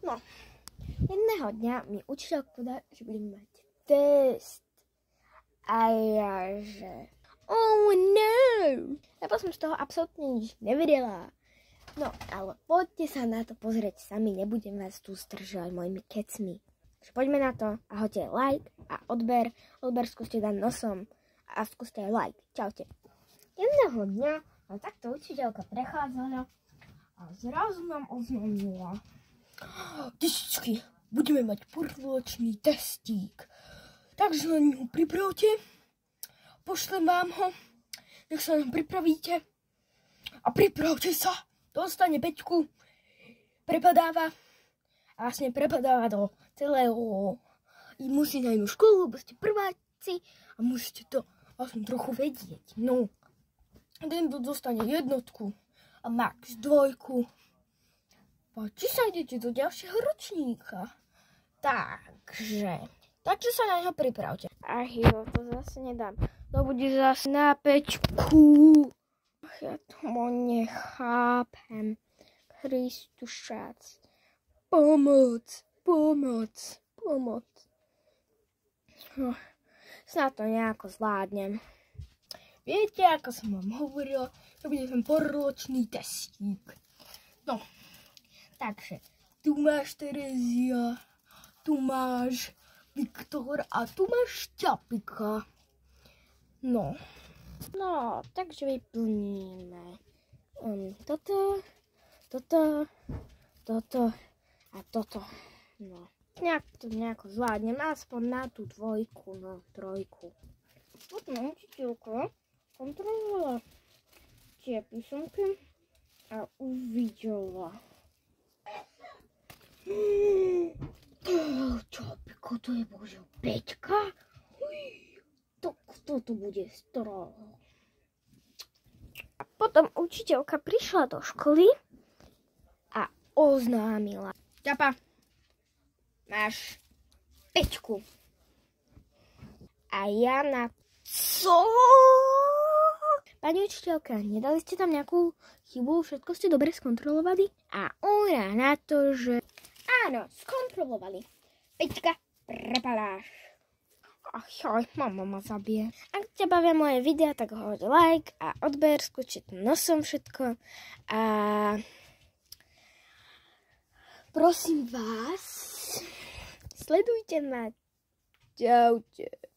No, jedného dňa mi učiteľka povedala, že budeme mať test. A ja, že oh no! Lebo som z toho absolútne nič nevedela. No, ale poďte sa na to pozrieť sami, nebudem vás tu zdržovať mojimi kecmi. Takže poďme na to a hoďte like a odber. Odber skúste dať nosom a skúste aj like. Čaute. Jedného dňa a takto učiteľka prechádzala a zrazu nám oznámila: detičky, budeme mať prvoročný testík. Takže len ho pripravte, pošlem vám ho, nech sa nám pripravíte a pripravte sa. Dostane 5, prepadáva a vlastne prepadáva do celého. I musí na inú školu, lebo ste prváci a musíte to vlastne trochu vedieť. No, ten dostane 1 a max 2. Či sa idete do ďalšieho ročníka. Takže sa na neho pripravte. Ach jo, to zase nedám. To bude zase na 5. Ja tomu nechápem. Kristušac. Pomoc. Snad to nejako zvládnem. Viete, ako som vám hovorila, to bude ten prvoročný testík. No, takže tu máš Terezia, tu máš Viktor a tu máš Čapika. No, takže vyplníme toto a toto. No, nejako zvládnem, aspoň na tú 2, no 3. Potom učiteľka kontrolovala tie písomky a uvidela. Čapiko, to je bože 5. Kto to bude stroho? A potom učiteľka prišla do školy a oznámila: Čapa, máš 5. A ja na co? Pani učiteľka, nedali ste tam nejakú chybu? Všetko ste dobre skontrolovali? A ona na to, že áno, skontrolovali. 5, prepadáš. Ach joj, mama ma zabije. Ak ťa bavia moje videa, tak hoď like a odber, skúčte nosom všetko. A prosím vás, sledujte ma. Čaute.